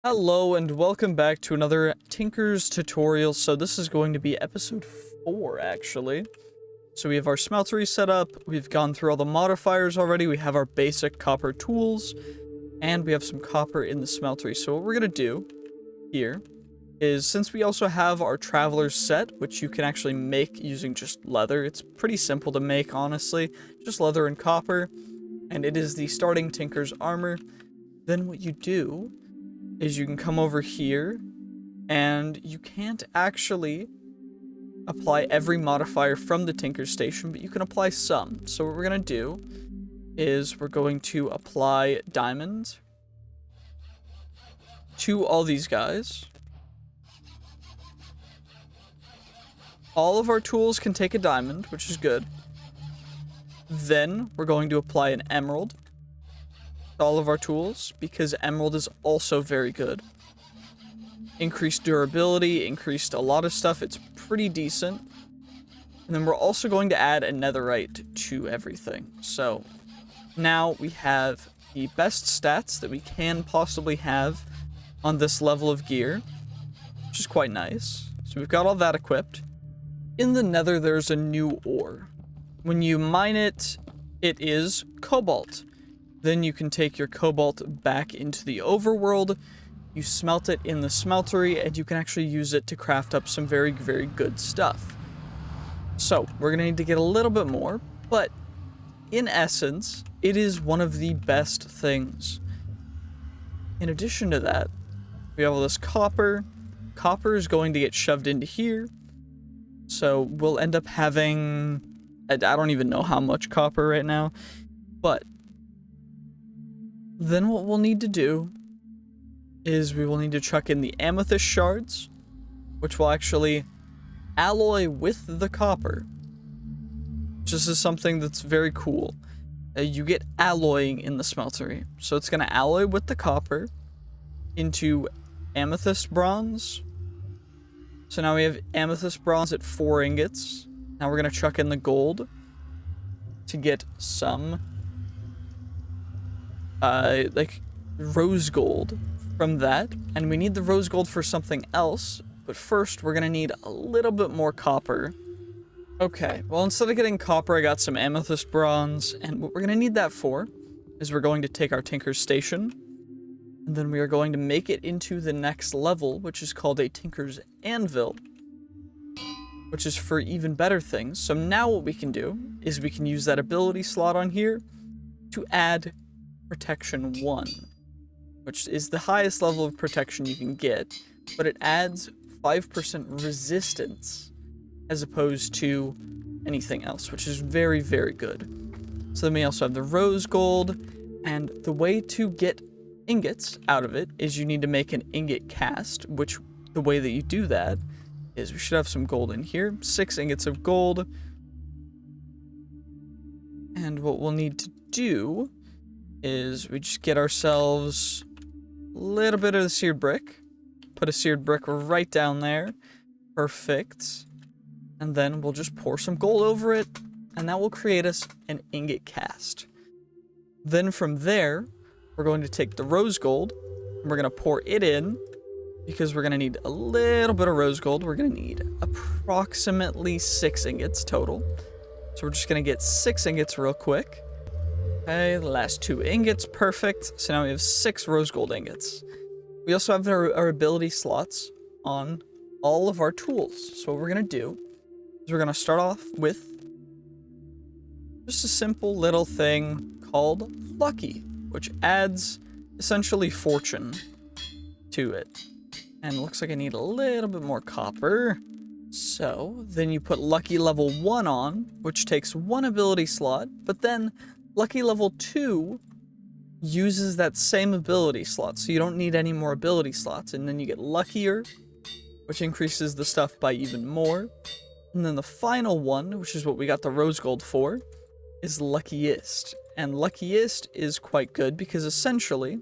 Hello and welcome back to another Tinker's tutorial. So this is going to be episode 4 actually. So we have our smeltery set up, we've gone through all the modifiers already, we have our basic copper tools, and we have some copper in the smeltery. So what we're going to do here is, since we also have our traveler's set, which you can actually make using just leather, it's pretty simple to make honestly, just leather and copper, and it is the starting Tinker's armor. Then what you do is you can come over here, and you can't actually apply every modifier from the Tinker Station, but you can apply some. So what we're going to do is we're going to apply diamond to all these guys. All of our tools can take a diamond, which is good. Then we're going to apply an emerald all of our tools, because emerald is also very good. Increased durability, increased a lot of stuff, it's pretty decent. And then we're also going to add a netherite to everything. So now we have the best stats that we can possibly have on this level of gear, which is quite nice. So we've got all that equipped. In the nether, there's a new ore. When you mine it, it is cobalt. Then you can take your cobalt back into the overworld, you smelt it in the smeltery, and you can actually use it to craft up some very, very good stuff. So, we're going to need to get a little bit more, but in essence, it is one of the best things. In addition to that, we have all this copper. Copper is going to get shoved into here, so we'll end up having, I don't even know how much copper right now, but then what we'll need to do is we will need to chuck in the amethyst shards, which will actually alloy with the copper. This is something that's very cool. You get alloying in the smeltery. So it's going to alloy with the copper into amethyst bronze. So now we have amethyst bronze at 4 ingots. Now we're going to chuck in the gold to get some like rose gold from that, and we need the rose gold for something else, but first we're gonna need a little bit more copper. Okay, well, instead of getting copper, I got some amethyst bronze, and what we're gonna need that for is we're going to take our Tinker's Station, and then we are going to make it into the next level, which is called a Tinker's Anvil, which is for even better things. So now what we can do is we can use that ability slot on here to add Protection 1, which is the highest level of protection you can get, but it adds 5% resistance as opposed to anything else, which is very, very good. So then we also have the rose gold, and the way to get ingots out of it is you need to make an ingot cast, which the way that you do that is we should have some gold in here, 6 ingots of gold, and what we'll need to do is we just get ourselves a little bit of the seared brick, put a seared brick right down there, perfect, and then we'll just pour some gold over it, and that will create us an ingot cast. Then from there, we're going to take the rose gold, and we're going to pour it in, because we're going to need a little bit of rose gold. We're going to need approximately 6 ingots total, so we're just going to get 6 ingots real quick. Okay, the last 2 ingots, perfect. So now we have 6 rose gold ingots. We also have our ability slots on all of our tools. So what we're going to do is we're going to start off with just a simple little thing called Lucky, which adds essentially fortune to it. And it looks like I need a little bit more copper. So then you put Lucky level 1 on, which takes 1 ability slot, but then Lucky level 2 uses that same ability slot, so you don't need any more ability slots, and then you get luckier, which increases the stuff by even more. And then the final one, which is what we got the rose gold for, is luckiest. And luckiest is quite good because essentially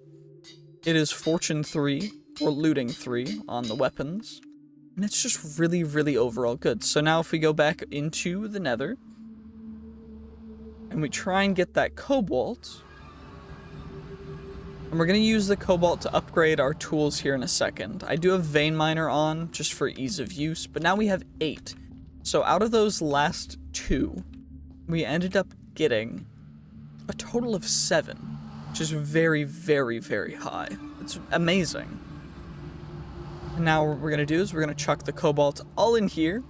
it is fortune 3 or looting 3 on the weapons, and it's just really, really overall good. So now if we go back into the nether and we try and get that cobalt, And we're going to use the cobalt to upgrade our tools here in a second. I do have vein miner on just for ease of use, but now we have 8. So out of those last 2, we ended up getting a total of 7, which is very, very, very high. It's amazing. And now what we're going to do is we're going to chuck the cobalt all in here.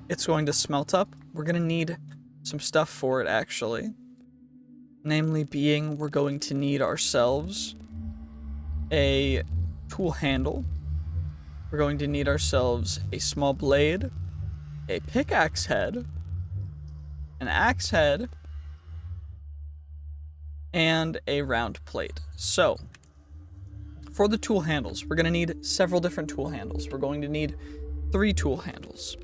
It's going to smelt up. We're going to need some stuff for it, actually. Namely being, we're going to need ourselves a tool handle. We're going to need ourselves a small blade, a pickaxe head, an axe head, and a round plate. So, for the tool handles, we're going to need several different tool handles. We're going to need 3 tool handles.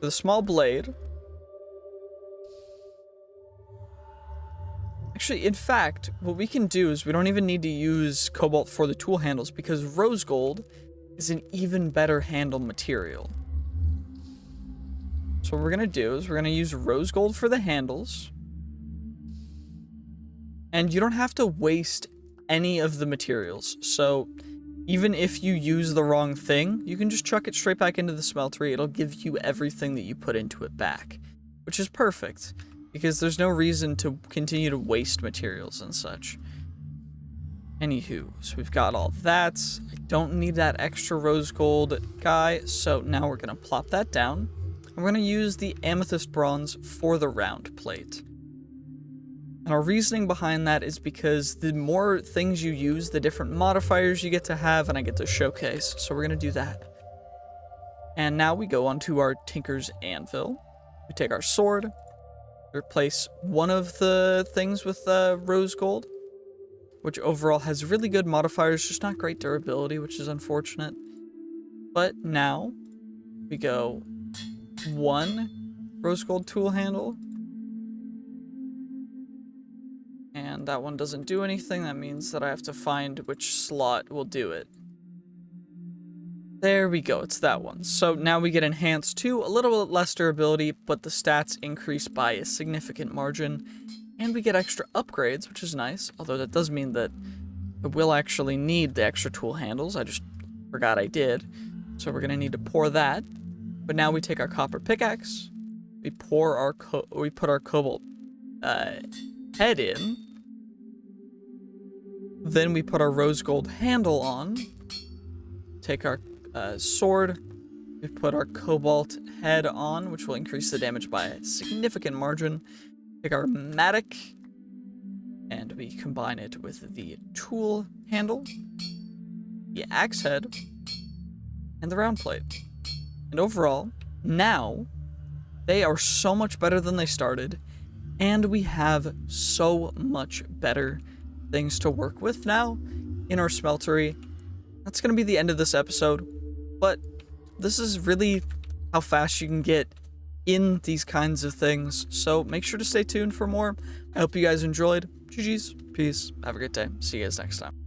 For the small blade, actually, in fact, what we can do is we don't even need to use cobalt for the tool handles because rose gold is an even better handle material. So what we're going to do is we're going to use rose gold for the handles. And you don't have to waste any of the materials. So even if you use the wrong thing, you can just chuck it straight back into the smeltery. It'll give you everything that you put into it back, which is perfect because there's no reason to continue to waste materials and such. Anywho, so we've got all that. I don't need that extra rose gold guy. So now we're going to plop that down. I'm going to use the amethyst bronze for the round plate. And our reasoning behind that is because the more things you use, the different modifiers you get to have, and I get to showcase. So we're going to do that. And now we go onto our Tinker's Anvil. We take our sword, replace one of the things with rose gold, which overall has really good modifiers, just not great durability, which is unfortunate. But now we go 1 rose gold tool handle. And that one doesn't do anything. That means that I have to find which slot will do it. There we go. It's that one. So now we get enhanced too, a little bit less durability, but the stats increase by a significant margin. And we get extra upgrades, which is nice. Although that does mean that I will actually need the extra tool handles. I just forgot I did. So we're going to need to pour that. But now we take our copper pickaxe. We pour our we put our cobalt head in. Then we put our rose gold handle on. Take our sword. We put our cobalt head on, which will increase the damage by a significant margin. Take our mattock, and we combine it with the tool handle, the axe head, and the round plate. And overall, now, they are so much better than they started, and we have so much better things to work with now in our smeltery. That's going to be the end of this episode, but this is really how fast you can get in these kinds of things, so make sure to stay tuned for more. I hope you guys enjoyed. GG's, peace, have a great day, see you guys next time.